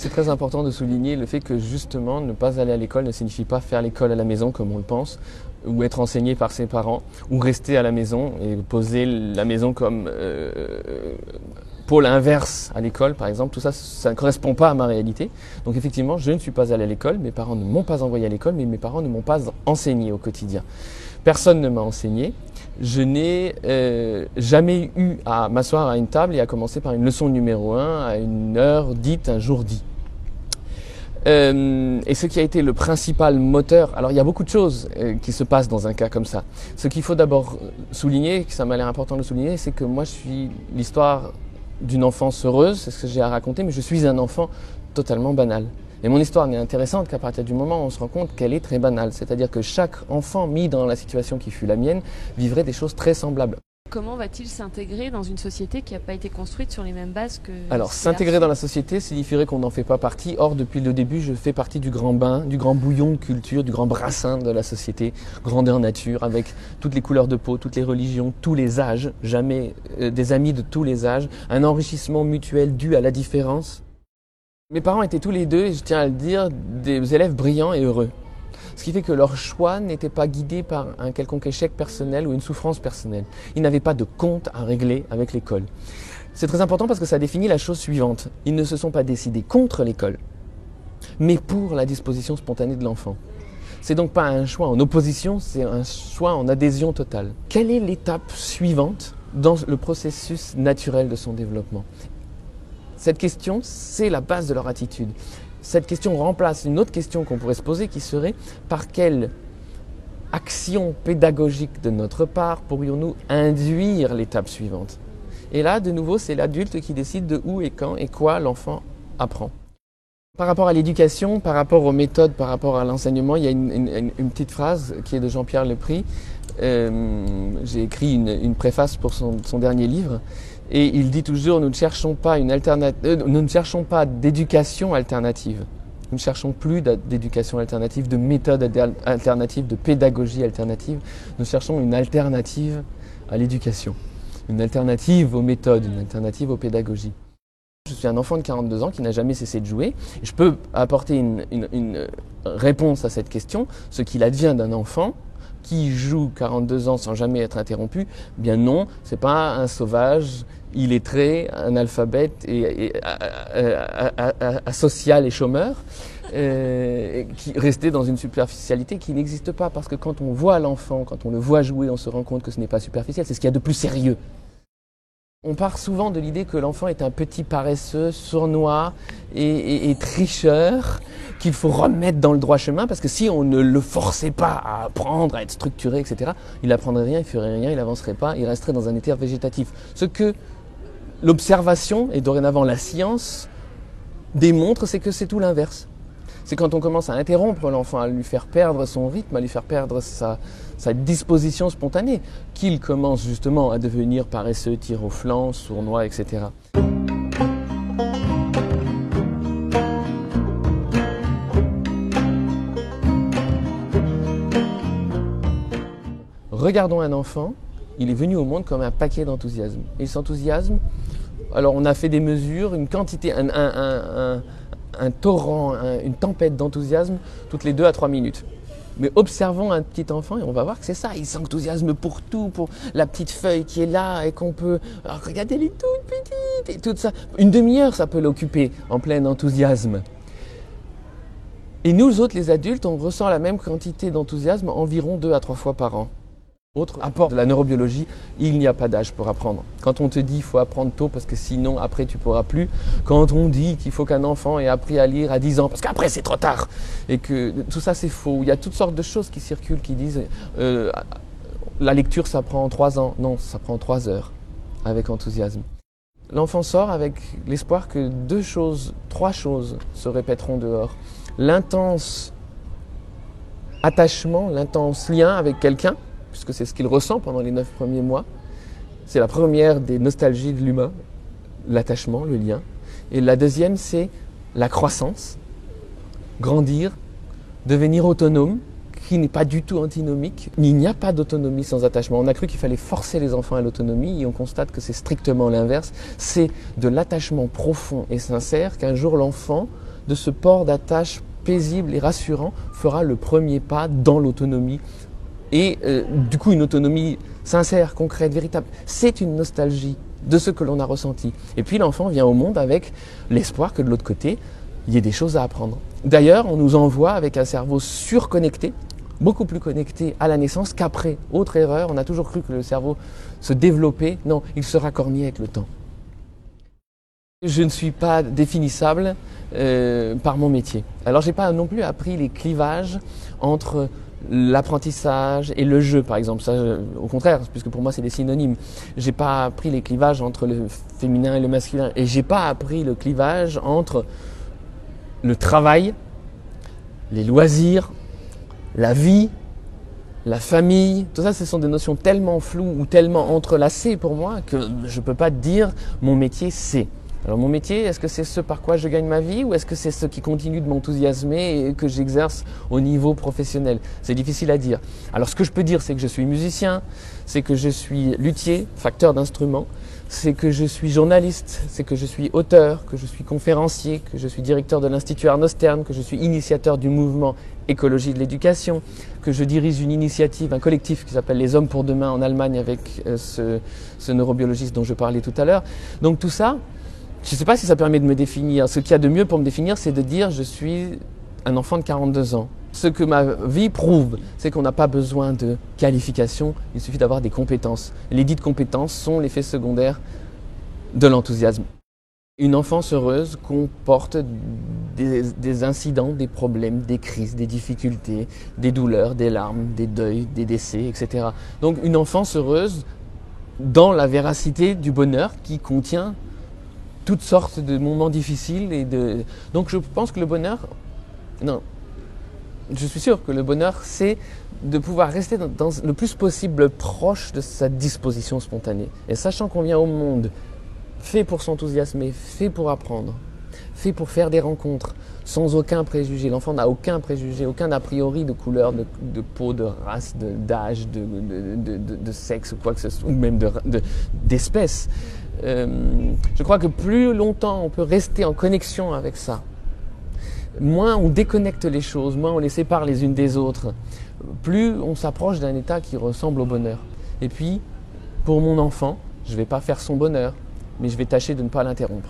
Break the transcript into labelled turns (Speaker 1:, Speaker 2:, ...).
Speaker 1: C'est très important de souligner le fait que justement ne pas aller à l'école ne signifie pas faire l'école à la maison comme on le pense, ou être enseigné par ses parents, ou rester à la maison et poser la maison comme pôle inverse à l'école par exemple. Tout ça, ça ne correspond pas à ma réalité. Donc effectivement, je ne suis pas allé à l'école, mes parents ne m'ont pas envoyé à l'école, mais mes parents ne m'ont pas enseigné au quotidien. Personne ne m'a enseigné. Je n'ai jamais eu à m'asseoir à une table et à commencer par une leçon numéro 1 à une heure dite, un jour dit. Et ce qui a été le principal moteur, alors il y a beaucoup de choses qui se passent dans un cas comme ça. Ce qu'il faut d'abord souligner, ça m'a l'air important de le souligner, c'est que moi je suis l'histoire d'une enfance heureuse, c'est ce que j'ai à raconter, mais je suis un enfant totalement banal. Et mon histoire n'est intéressante qu'à partir du moment où on se rend compte qu'elle est très banale. C'est-à-dire que chaque enfant mis dans la situation qui fut la mienne vivrait des choses très semblables.
Speaker 2: Comment va-t-il s'intégrer dans une société qui n'a pas été construite sur les mêmes bases que...
Speaker 1: Alors, s'intégrer dans la société signifierait qu'on n'en fait pas partie. Or, depuis le début, je fais partie du grand bain, du grand bouillon de culture, du grand brassin de la société, grandeur nature, avec toutes les couleurs de peau, toutes les religions, tous les âges, jamais des amis de tous les âges, un enrichissement mutuel dû à la différence. Mes parents étaient tous les deux, et je tiens à le dire, des élèves brillants et heureux. Ce qui fait que leur choix n'était pas guidé par un quelconque échec personnel ou une souffrance personnelle. Ils n'avaient pas de compte à régler avec l'école. C'est très important parce que ça définit la chose suivante. Ils ne se sont pas décidés contre l'école, mais pour la disposition spontanée de l'enfant. C'est donc pas un choix en opposition, c'est un choix en adhésion totale. Quelle est l'étape suivante dans le processus naturel de son développement ? Cette question, c'est la base de leur attitude. Cette question remplace une autre question qu'on pourrait se poser qui serait par quelle action pédagogique de notre part pourrions-nous induire l'étape suivante ? Et là, de nouveau, c'est l'adulte qui décide de où et quand et quoi l'enfant apprend. Par rapport à l'éducation, par rapport aux méthodes, par rapport à l'enseignement, il y a une petite phrase qui est de Jean-Pierre Lepris. J'ai écrit une préface pour son dernier livre. Et il dit toujours, nous ne cherchons pas d'éducation alternative. Nous ne cherchons plus d'éducation alternative, de méthode alternative, de pédagogie alternative. Nous cherchons une alternative à l'éducation, une alternative aux méthodes, une alternative aux pédagogies. Je suis un enfant de 42 ans qui n'a jamais cessé de jouer. Je peux apporter une réponse à cette question, ce qu'il advient d'un enfant qui joue 42 ans sans jamais être interrompu. Eh bien non, c'est pas un sauvage, illettré, analphabète et asocial et chômeur, qui restait dans une superficialité qui n'existe pas. Parce que quand on voit l'enfant, quand on le voit jouer, on se rend compte que ce n'est pas superficiel, c'est ce qu'il y a de plus sérieux. On part souvent de l'idée que l'enfant est un petit paresseux, sournois et tricheur, qu'il faut remettre dans le droit chemin, parce que si on ne le forçait pas à apprendre, à être structuré, etc., il n'apprendrait rien, il ferait rien, il n'avancerait pas, il resterait dans un état végétatif. Ce que l'observation, et dorénavant la science, démontre, c'est que c'est tout l'inverse. C'est quand on commence à interrompre l'enfant, à lui faire perdre son rythme, à lui faire perdre sa disposition spontanée, qu'il commence justement à devenir paresseux, tir au flanc, sournois, etc. Regardons un enfant, il est venu au monde comme un paquet d'enthousiasme. Et il s'enthousiasme, alors on a fait des mesures, une quantité, un torrent, une tempête d'enthousiasme toutes les 2 à 3 minutes. Mais observons un petit enfant et on va voir que c'est ça, il s'enthousiasme pour tout, pour la petite feuille qui est là et qu'on peut... Alors regardez, elle est toute petite et tout ça. Une demi-heure, ça peut l'occuper en plein enthousiasme. Et nous autres, les adultes, on ressent la même quantité d'enthousiasme environ 2 à 3 fois par an. Autre apport de la neurobiologie, il n'y a pas d'âge pour apprendre. Quand on te dit qu'il faut apprendre tôt parce que sinon après tu pourras plus, quand on dit qu'il faut qu'un enfant ait appris à lire à 10 ans parce qu'après c'est trop tard, et que tout ça c'est faux. Il y a toutes sortes de choses qui circulent qui disent la lecture ça prend 3 ans. Non, ça prend 3 heures avec enthousiasme. L'enfant sort avec l'espoir que 3 choses se répéteront dehors. L'intense attachement, l'intense lien avec quelqu'un, puisque c'est ce qu'il ressent pendant les 9 premiers mois. C'est la première des nostalgies de l'humain, l'attachement, le lien. Et la deuxième, c'est la croissance, grandir, devenir autonome, qui n'est pas du tout antinomique. Il n'y a pas d'autonomie sans attachement. On a cru qu'il fallait forcer les enfants à l'autonomie et on constate que c'est strictement l'inverse. C'est de l'attachement profond et sincère qu'un jour l'enfant de ce port d'attache paisible et rassurant fera le premier pas dans l'autonomie. Et du coup, une autonomie sincère, concrète, véritable. C'est une nostalgie de ce que l'on a ressenti. Et puis l'enfant vient au monde avec l'espoir que de l'autre côté, il y ait des choses à apprendre. D'ailleurs, on nous envoie avec un cerveau surconnecté, beaucoup plus connecté à la naissance qu'après. Autre erreur, on a toujours cru que le cerveau se développait. Non, il se racornit avec le temps. Je ne suis pas définissable par mon métier. Alors, je n'ai pas non plus appris les clivages entre l'apprentissage et le jeu, par exemple. Ça, au contraire, puisque pour moi, c'est des synonymes. J'ai pas appris les clivages entre le féminin et le masculin. Et j'ai pas appris le clivage entre le travail, les loisirs, la vie, la famille. Tout ça, ce sont des notions tellement floues ou tellement entrelacées pour moi que je peux pas dire mon métier, c'est. Alors mon métier, est-ce que c'est ce par quoi je gagne ma vie ou est-ce que c'est ce qui continue de m'enthousiasmer et que j'exerce au niveau professionnel? C'est difficile à dire. Alors ce que je peux dire, c'est que je suis musicien, c'est que je suis luthier, facteur d'instruments, c'est que je suis journaliste, c'est que je suis auteur, que je suis conférencier, que je suis directeur de l'Institut Arnaud Stern, que je suis initiateur du mouvement Écologie de l'éducation, que je dirige une initiative, un collectif qui s'appelle Les Hommes pour Demain en Allemagne avec ce neurobiologiste dont je parlais tout à l'heure. Donc tout ça, je ne sais pas si ça permet de me définir. Ce qu'il y a de mieux pour me définir, c'est de dire je suis un enfant de 42 ans. Ce que ma vie prouve, c'est qu'on n'a pas besoin de qualifications, il suffit d'avoir des compétences. Les dites compétences sont l'effet secondaire de l'enthousiasme. Une enfance heureuse comporte des incidents, des problèmes, des crises, des difficultés, des douleurs, des larmes, des deuils, des décès, etc. Donc une enfance heureuse dans la véracité du bonheur qui contient toutes sortes de moments difficiles. Donc je pense que le bonheur, non, je suis sûr que le bonheur, c'est de pouvoir rester dans le plus possible proche de sa disposition spontanée. Et sachant qu'on vient au monde fait pour s'enthousiasmer, fait pour apprendre, fait pour faire des rencontres, sans aucun préjugé. L'enfant n'a aucun préjugé, aucun a priori de couleur, de peau, de race, d'âge, de sexe ou quoi que ce soit, ou même d'espèce. Je crois que plus longtemps on peut rester en connexion avec ça, moins on déconnecte les choses, moins on les sépare les unes des autres, plus on s'approche d'un état qui ressemble au bonheur. Et puis, pour mon enfant, je ne vais pas faire son bonheur, mais je vais tâcher de ne pas l'interrompre.